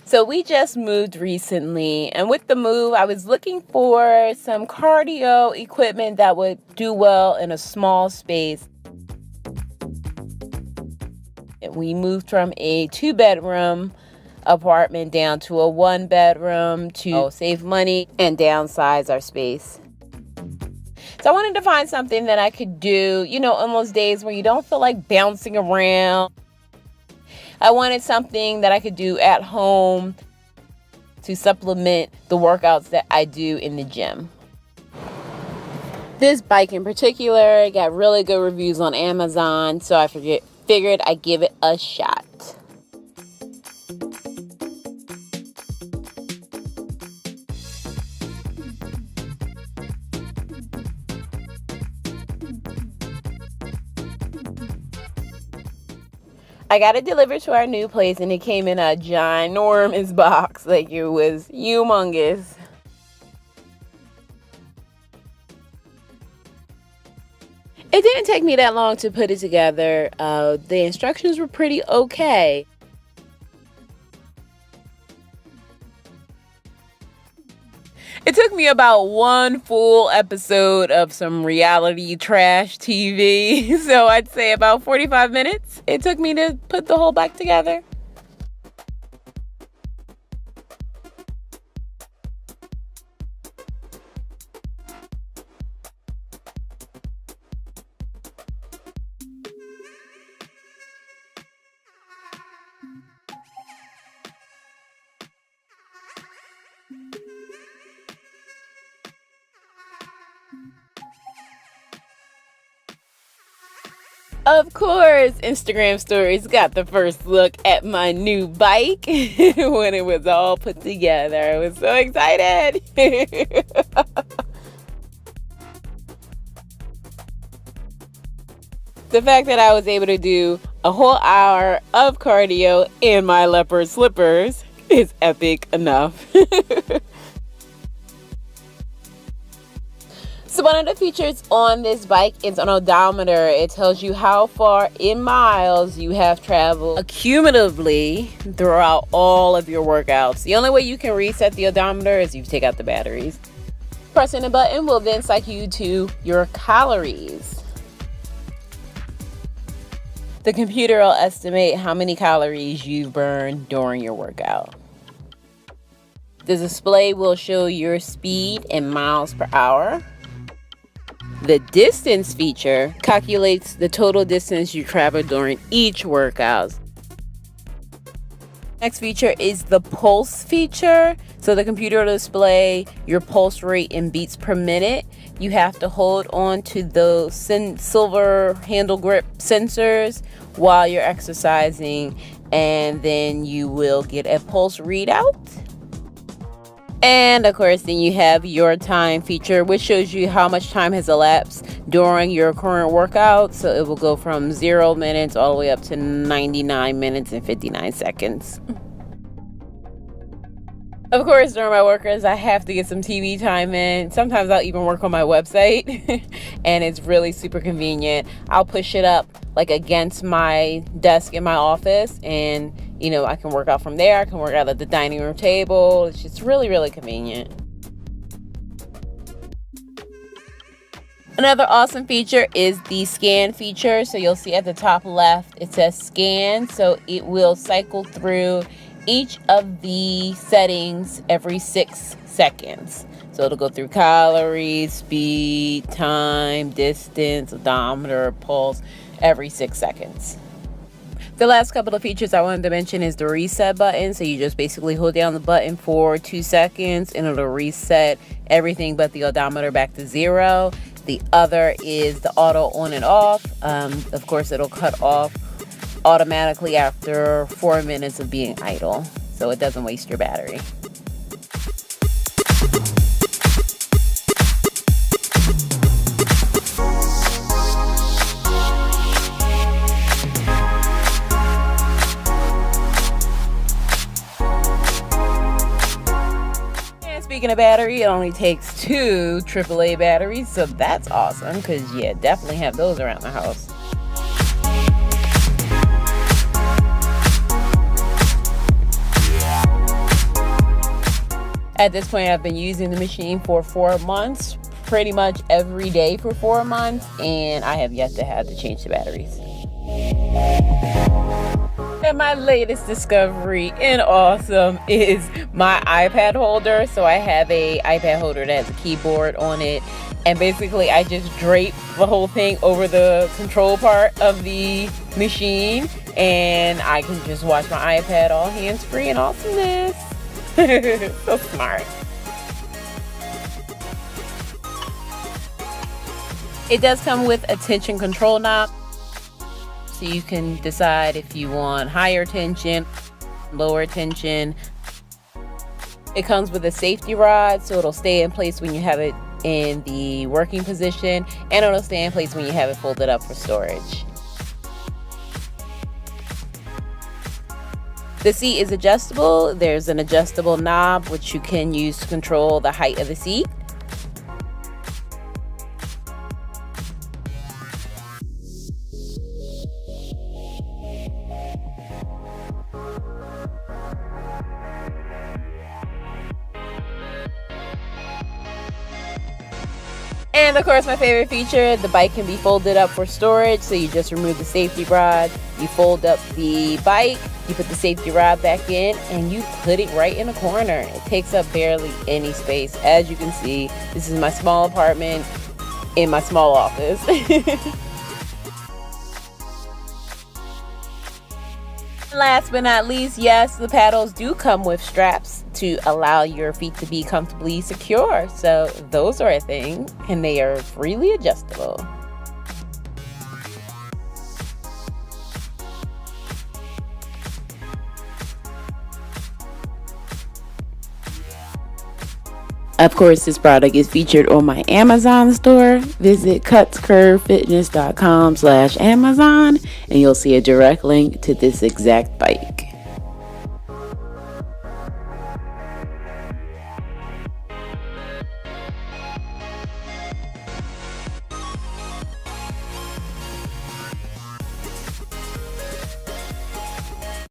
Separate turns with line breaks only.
So we just moved recently, and with the move, I was looking for some cardio equipment that would do well in a small space. We moved from a 2-bedroom apartment down to a 1-bedroom to save money and downsize our space. So I wanted to find something that I could do, on those days where you don't feel like bouncing around. I wanted something that I could do at home to supplement the workouts that I do in the gym. This bike in particular got really good reviews on Amazon, so I figured I'd give it a shot. I got it delivered to our new place, and it came in a ginormous box. Like, it was humongous. It didn't take me that long to put it together. The instructions were pretty okay. It took me about one full episode of some reality trash TV. So I'd say about 45 minutes it took me to put the whole bike together. Of course, Instagram stories got the first look at my new bike when it was all put together. I was so excited. The fact that I was able to do a whole hour of cardio in my leopard slippers is epic enough. So one of the features on this bike is an odometer. It tells you how far in miles you have traveled cumulatively throughout all of your workouts. The only way you can reset the odometer is if you take out the batteries. Pressing the button will then cycle you to your calories. The computer will estimate how many calories you've burned during your workout. The display will show your speed in miles per hour. The distance feature calculates the total distance you traveled during each workout. Next feature is the pulse feature. So the computer will display your pulse rate in beats per minute. You have to hold on to those silver handle grip sensors while you're exercising, and then you will get a pulse readout. And of course, then you have your time feature, which shows you how much time has elapsed during your current workout. So it will go from 0 minutes all the way up to 99 minutes and 59 seconds. Of course, during my workouts, I have to get some TV time in. Sometimes I'll even work on my website, and it's really super convenient. I'll push it up like against my desk in my office, and I can work out from there. I can work out at the dining room table. It's just really, really convenient. Another awesome feature is the scan feature. So you'll see at the top left, it says scan. So it will cycle through each of the settings every 6 seconds. So it'll go through calories, speed, time, distance, odometer, pulse, every 6 seconds. The last couple of features I wanted to mention is the reset button. So you just basically hold down the button for 2 seconds and it'll reset everything but the odometer back to 0. The other is the auto on and off. Of course, it'll cut off automatically after 4 minutes of being idle, so it doesn't waste your battery. Speaking of battery, it only takes 2 AAA batteries, so that's awesome because definitely have those around the house. At this point, I've been using the machine for 4 months, pretty much every day for 4 months, and I have yet to have to change the batteries. And my latest discovery and awesome is my iPad holder. So I have a iPad holder that has a keyboard on it, and basically I just drape the whole thing over the control part of the machine, and I can just watch my iPad all hands-free and awesomeness. So smart. It does come with a tension control knob, so you can decide if you want higher tension, lower tension. It comes with a safety rod, so it'll stay in place when you have it in the working position, and it'll stay in place when you have it folded up for storage. The seat is adjustable. There's an adjustable knob which you can use to control the height of the seat. And of course, my favorite feature, the bike can be folded up for storage. So you just remove the safety rod, you fold up the bike, you put the safety rod back in, and you put it right in a corner. It takes up barely any space. As you can see, this is my small apartment in my small office. Last but not least, yes, the paddles do come with straps to allow your feet to be comfortably secure. So those are a thing, and they are freely adjustable. Of course, this product is featured on my Amazon store. Visit cutscurvefitness.com/Amazon and you'll see a direct link to this exact bike.